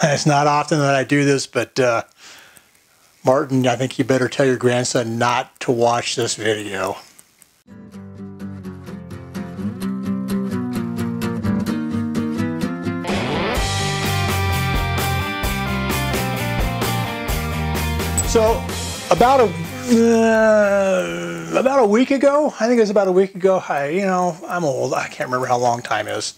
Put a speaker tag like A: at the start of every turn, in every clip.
A: It's not often that I do this, but Martin, I think you better tell your grandson not to watch this video. So about a week ago, I think it was about a week ago, I'm old, I can't remember how long time is.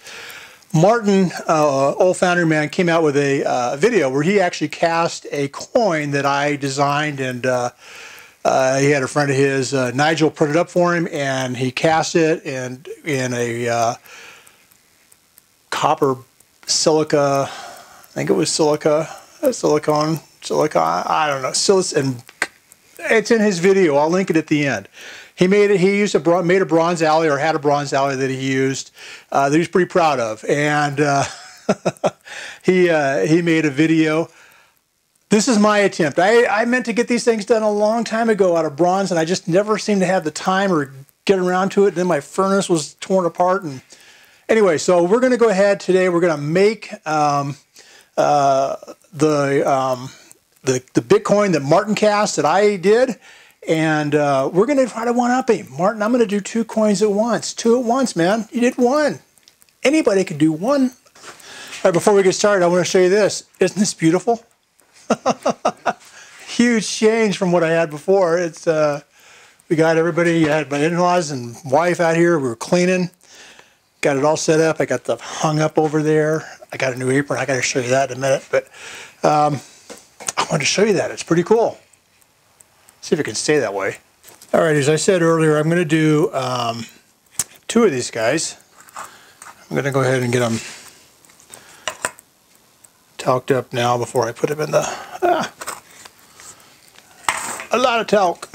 A: Martin, old foundry man, came out with a video where he actually cast a coin that I designed, and he had a friend of his, Nigel, put it up for him, and he cast it in a copper silica, I think it was silica, I don't know, and it's in his video. I'll link it at the end. He made it. He used made a bronze alley, or had a bronze alley that he used that he's pretty proud of, and he made a video. This is my attempt. I meant to get these things done a long time ago out of bronze, and I just never seemed to have the time or get around to it. And then my furnace was torn apart, and anyway, so we're going to go ahead today. We're going to make the Bitcoin that Martin cast that I did, and we're going to try to one-up him. Martin, I'm going to do 2 coins at once. 2 at once, man. You did 1. Anybody could do 1. All right, before we get started, I want to show you this. Isn't this beautiful? Huge change from what I had before. It's we got everybody. I had my in-laws and wife out here. We were cleaning. Got it all set up. I got the hung up over there. I got a new apron. I got to show you that in a minute, but I wanted to show you that. It's pretty cool. See if it can stay that way. All right, as I said earlier, I'm going to do 2 of these guys. I'm going to go ahead and get them talked up now before I put them in the... a lot of talc.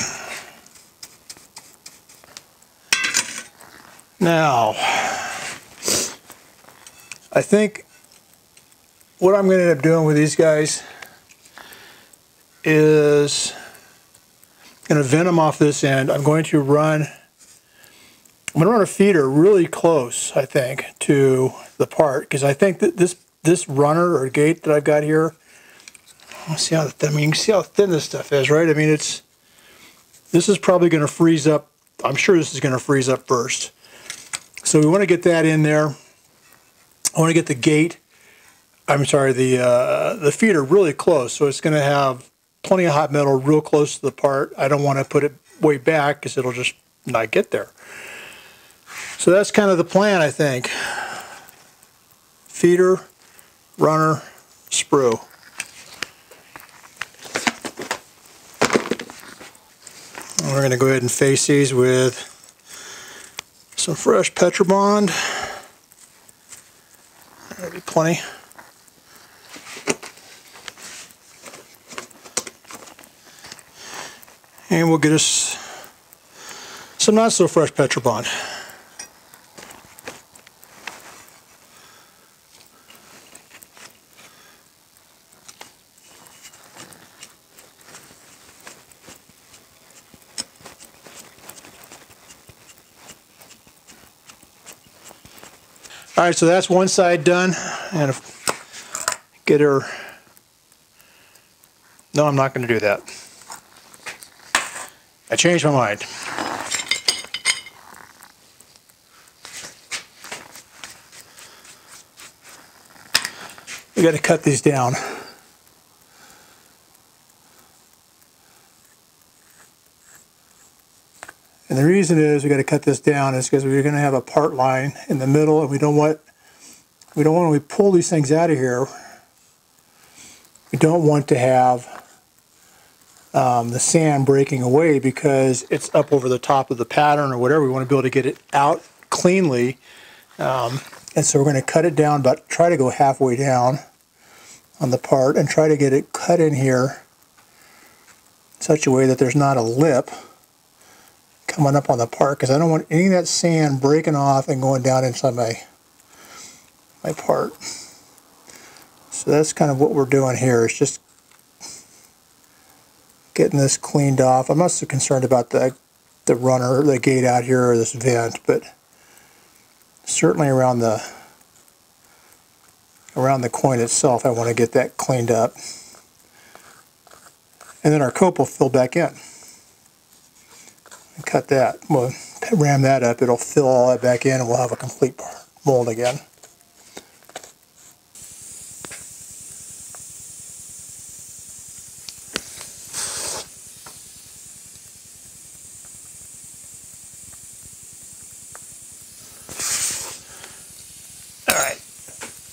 A: Now, I think what I'm going to end up doing with these guys is going to vent them off this end. I'm going to run a feeder really close, I think, to the part, because I think that this runner or gate that I've got here, let's see how thin, you can see how thin this stuff is, right? I mean, this is probably going to freeze up. I'm sure this is going to freeze up first. So we want to get that in there. I want to get the gate, I'm sorry, the feeder really close, so it's going to have plenty of hot metal real close to the part. I don't want to put it way back because it'll just not get there. So that's kind of the plan, I think. Feeder, runner, sprue. And we're going to go ahead and face these with some fresh Petrobond. That'll be plenty. And we'll get us some not so fresh Petrobond. All right, so that's one side done, and get her. No, I'm not going to do that. I changed my mind. We got to cut these down. And the reason is we got to cut this down is because we're going to have a part line in the middle, and we don't want when we pull these things out of here, we don't want to have the sand breaking away because it's up over the top of the pattern or whatever. We want to be able to get it out cleanly, and so we're going to cut it down, but try to go halfway down on the part and try to get it cut in here in such a way that there's not a lip coming up on the part, because I don't want any of that sand breaking off and going down inside my part. So that's kind of what we're doing here, is just getting this cleaned off. I'm not so concerned about the runner, the gate out here, or this vent, but certainly around around the coin itself, I want to get that cleaned up. And then our cope will fill back in. And cut that. We'll ram that up. It'll fill all that back in and we'll have a complete mold again. Alright,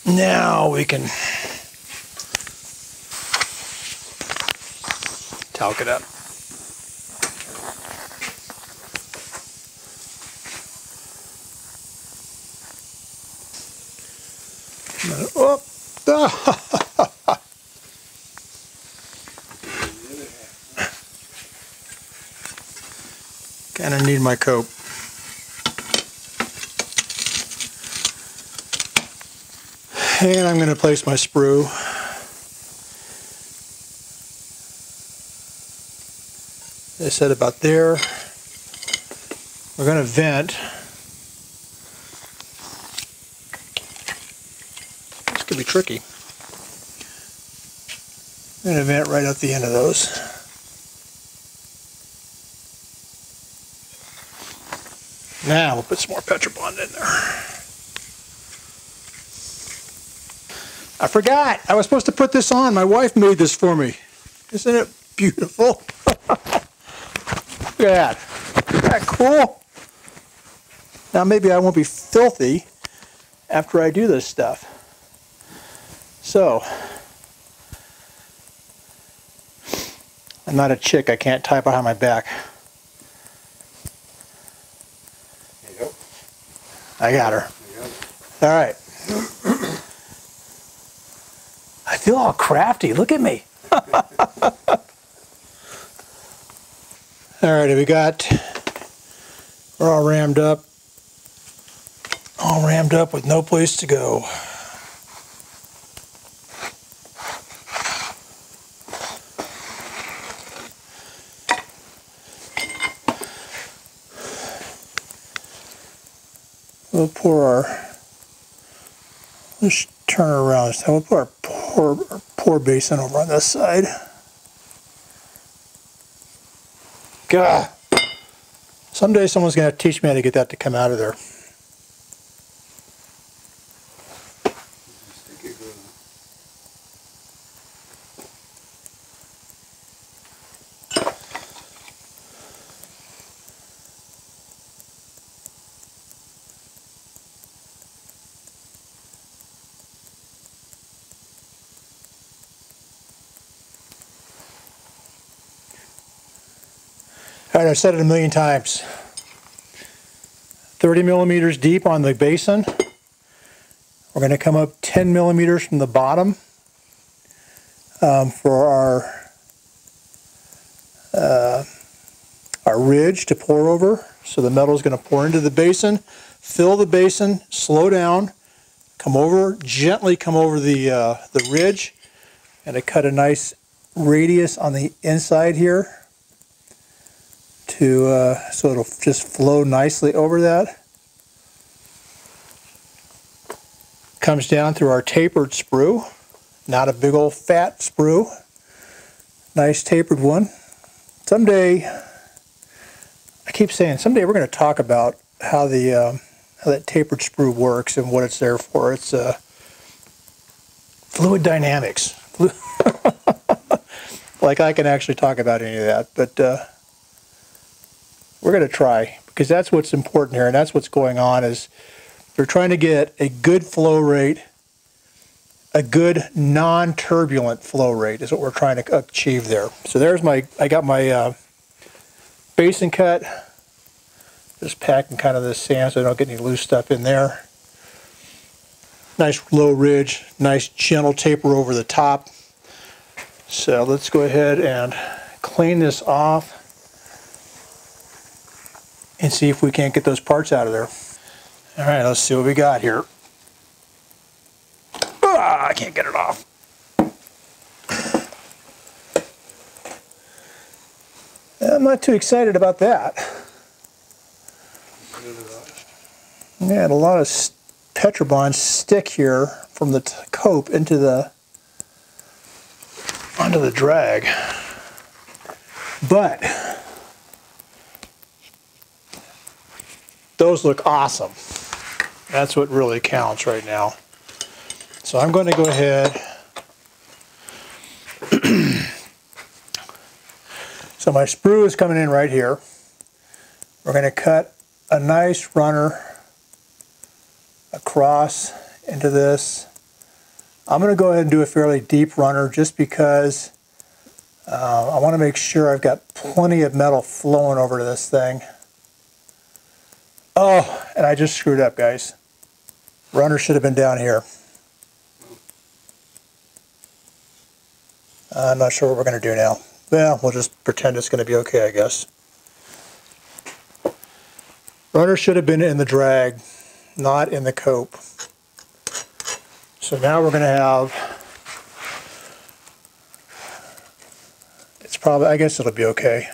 A: now we can talc it up. Oh. Kind of need my cope. And I'm going to place my sprue. I said about there. We're going to vent. This could be tricky. I'm going to vent right at the end of those. Now we'll put some more Petrobond in there. I forgot. I was supposed to put this on. My wife made this for me. Isn't it beautiful? Look at that. Isn't that cool? Now maybe I won't be filthy after I do this stuff. So, I'm not a chick. I can't tie behind my back.
B: There you go.
A: I got her. All right. I feel all crafty. Look at me. Alright, we're all rammed up. All rammed up with no place to go. We'll let's turn her around. So we'll put our pour basin over on this side. God. Someday someone's going to teach me how to get that to come out of there. Alright, I've said it a million times. 30 millimeters deep on the basin. We're going to come up 10 millimeters from the bottom for our ridge to pour over. So the metal is going to pour into the basin, fill the basin, slow down, come over, gently come over the ridge, and I cut a nice radius on the inside here. So it'll just flow nicely over that. Comes down through our tapered sprue, not a big old fat sprue. Nice tapered one. Someday, I keep saying, someday we're going to talk about how that tapered sprue works and what it's there for. It's fluid dynamics. Like I can actually talk about any of that, but we're going to try, because that's what's important here, and that's what's going on. Is we're trying to get a good flow rate, a good non-turbulent flow rate is what we're trying to achieve there. So there's I got my basin cut. Just packing kind of this sand so I don't get any loose stuff in there. Nice low ridge, nice gentle taper over the top. So let's go ahead and clean this off and see if we can't get those parts out of there. All right, let's see what we got here. I can't get it off. I'm not too excited about that. Yeah, a lot of Petrobond stick here from the cope into onto the drag. But those look awesome. That's what really counts right now. So I'm going to go ahead. So my sprue is coming in right here. We're going to cut a nice runner across into this. I'm going to go ahead and do a fairly deep runner just because I want to make sure I've got plenty of metal flowing over to this thing. Oh, and I just screwed up, guys. Runner should have been down here. I'm not sure what we're going to do now. Well, we'll just pretend it's going to be okay, I guess. Runner should have been in the drag, not in the cope. So now we're going to have, it's probably, I guess it'll be okay.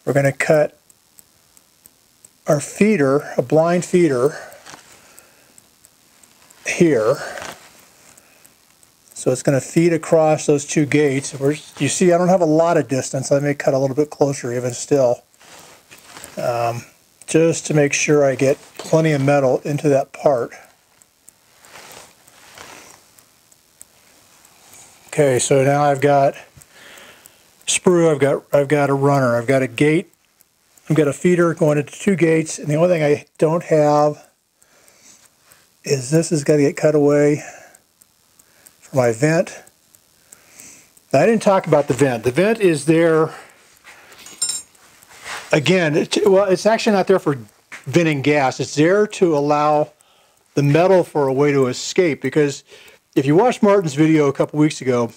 A: We're going to cut our feeder, a blind feeder, here. So it's going to feed across those two gates. You see, I don't have a lot of distance. I may cut a little bit closer even still. Just to make sure I get plenty of metal into that part. Okay, so now I've got sprue, I've got a runner, I've got a gate, I've got a feeder going into two gates, and the only thing I don't have is this has got to get cut away for my vent. Now, I didn't talk about the vent. The vent is there, again, it's actually not there for venting gas. It's there to allow the metal for a way to escape, because if you watched Martin's video a couple weeks ago,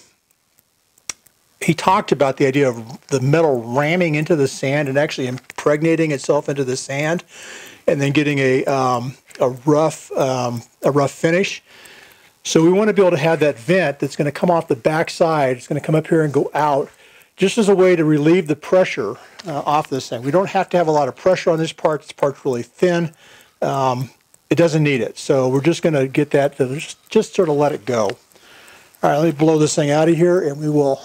A: he talked about the idea of the metal ramming into the sand and actually impregnating itself into the sand, and then getting a rough finish. So we want to be able to have that vent that's going to come off the back side. It's going to come up here and go out, just as a way to relieve the pressure off this thing. We don't have to have a lot of pressure on this part. This part's really thin. It doesn't need it. So we're just going to get that to just sort of let it go. All right, let me blow this thing out of here, and we will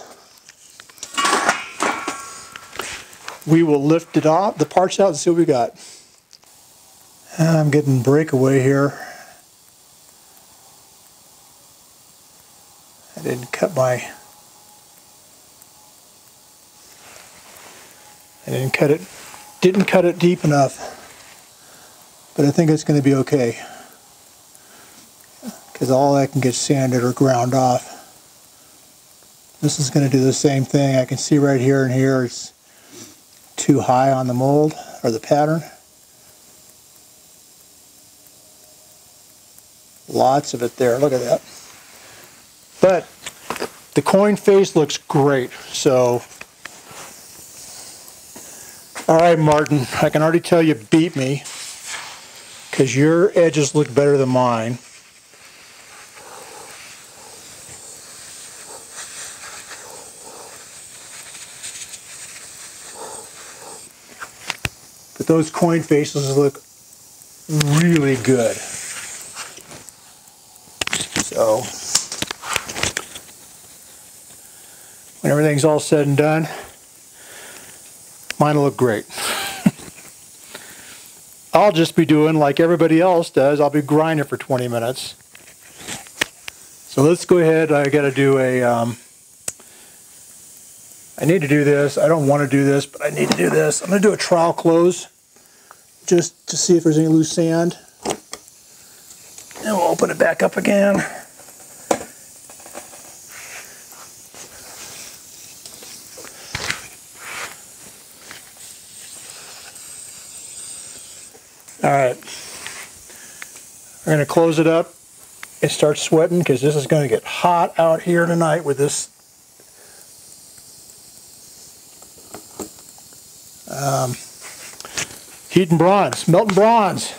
A: lift it off, the parts out, and see what we got. I'm getting breakaway here. I didn't cut it deep enough. But I think it's going to be okay, because all that can get sanded or ground off. This is going to do the same thing. I can see right here and here it's too high on the mold or the pattern. Lots of it there. Look at that. But the coin face looks great. So, all right, Martin, I can already tell you beat me, because your edges look better than mine. But those coin faces look really good. So, when everything's all said and done, mine will look great. I'll just be doing like everybody else does. I'll be grinding for 20 minutes. So let's go ahead. I got to do a, I need to do this. I don't want to do this, but I need to do this. I'm going to do a trowel close just to see if there's any loose sand. And we'll open it back up again. All right, we're going to close it up and start sweating, because this is going to get hot out here tonight with this heating bronze, melting bronze.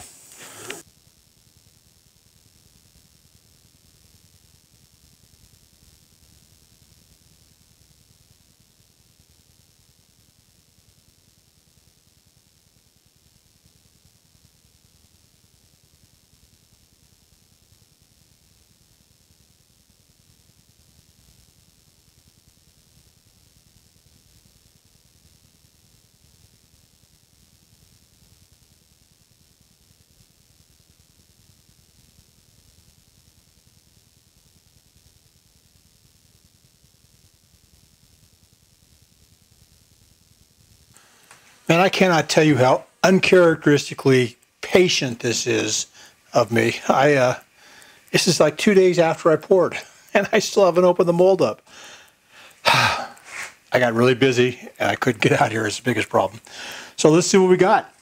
A: Man, I cannot tell you how uncharacteristically patient this is of me. This is like 2 days after I poured, and I still haven't opened the mold up. I got really busy, and I couldn't get out here. It's the biggest problem. So let's see what we got.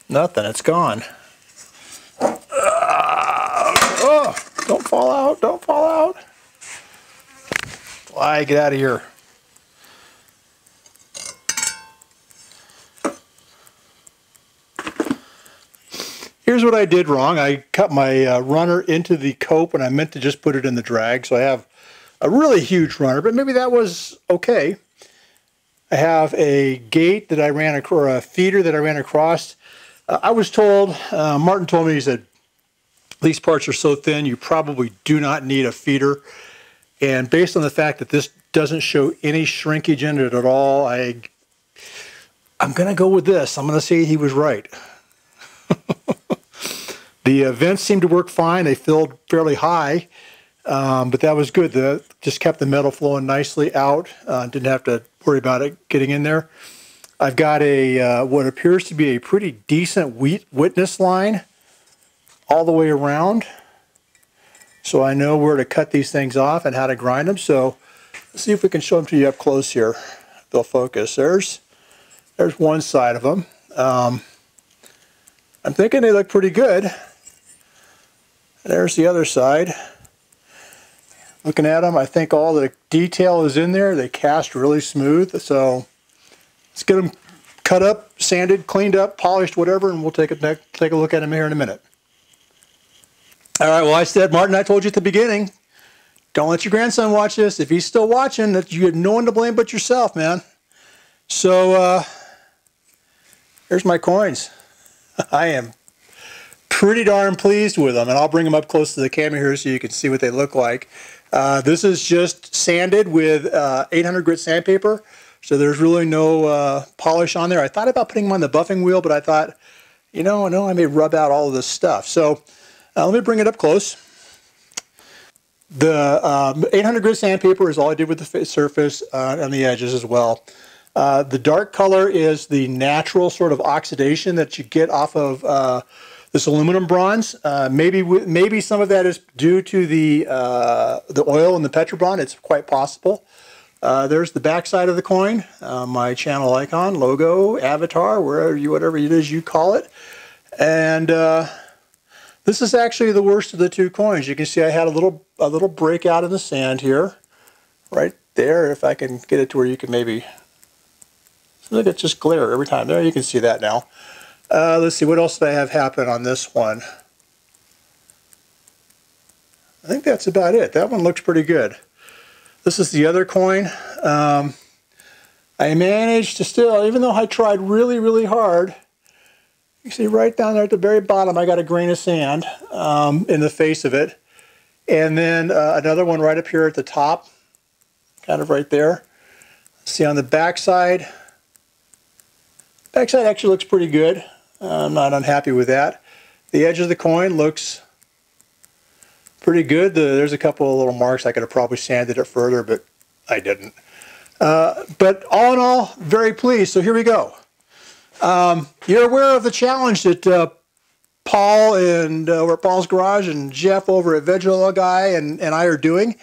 A: Nothing. It's gone. Oh, don't fall out. Don't fall out. Fly, get out of here. Here's what I did wrong. I cut my runner into the cope, and I meant to just put it in the drag. So I have a really huge runner, but maybe that was okay. I have a gate that I ran across, or a feeder that I ran across. I was told, Martin told me, he said, these parts are so thin, you probably do not need a feeder. And based on the fact that this doesn't show any shrinkage in it at all, I'm going to go with this. I'm going to say he was right. The vents seemed to work fine. They filled fairly high, but that was good. Just kept the metal flowing nicely out. Didn't have to worry about it getting in there. I've got a what appears to be a pretty decent witness line all the way around, so I know where to cut these things off and how to grind them. So let's see if we can show them to you up close here. They'll focus. There's one side of them. I'm thinking they look pretty good. There's the other side. Looking at them, I think all the detail is in there. They cast really smooth. So let's get them cut up, sanded, cleaned up, polished, whatever, and we'll take a look at them here in a minute. All right, well, I said, Martin, I told you at the beginning, don't let your grandson watch this. If he's still watching, that you have no one to blame but yourself, man. So here's my coins. I am pretty darn pleased with them, and I'll bring them up close to the camera here so you can see what they look like. This is just sanded with 800 grit sandpaper, so there's really no polish on there. I thought about putting them on the buffing wheel, but I thought, you know, no, I may rub out all of this stuff. So let me bring it up close. The 800 grit sandpaper is all I did with the surface on the edges as well. The dark color is the natural sort of oxidation that you get off of this aluminum bronze. Maybe some of that is due to the oil in the Petrobond. It's quite possible. There's the back side of the coin, my channel icon, logo, avatar, whatever it is you call it. And this is actually the worst of the two coins. You can see I had a little breakout in the sand here, right there. If I can get it to where you can maybe look at just glare every time. There, you can see that now. Let's see, what else did I have happen on this one? I think that's about it. That one looks pretty good. This is the other coin. I managed to still, even though I tried really, really hard, you see right down there at the very bottom, I got a grain of sand in the face of it. And then another one right up here at the top, kind of right there. See on the back side. Backside actually looks pretty good. I'm not unhappy with that. The edge of the coin looks pretty good. There's a couple of little marks. I could have probably sanded it further, but I didn't. But all in all, very pleased. So here we go. You're aware of the challenge that Paul and over at Paul's Garage and Geoff over at Veggie Guy and I are doing.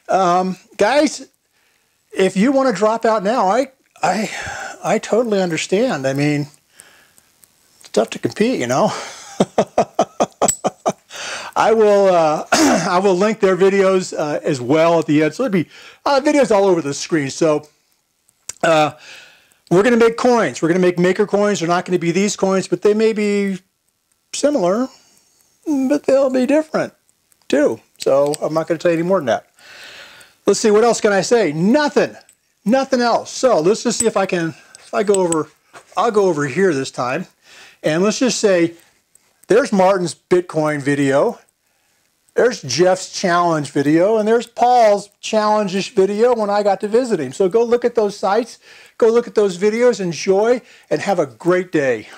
A: Guys, if you want to drop out now, I totally understand. I mean, it's tough to compete, you know. I will link their videos as well at the end. So there'll be videos all over the screen. So we're going to make coins. We're going to make maker coins. They're not going to be these coins, but they may be similar, but they'll be different too. So I'm not going to tell you any more than that. Let's see, what else can I say? Nothing else. So let's just see if I can, I'll go over here this time. And let's just say, there's Martin's Bitcoin video. There's Geoff's challenge video. And there's Paul's challenge-ish video when I got to visit him. So go look at those sites. Go look at those videos. Enjoy and have a great day.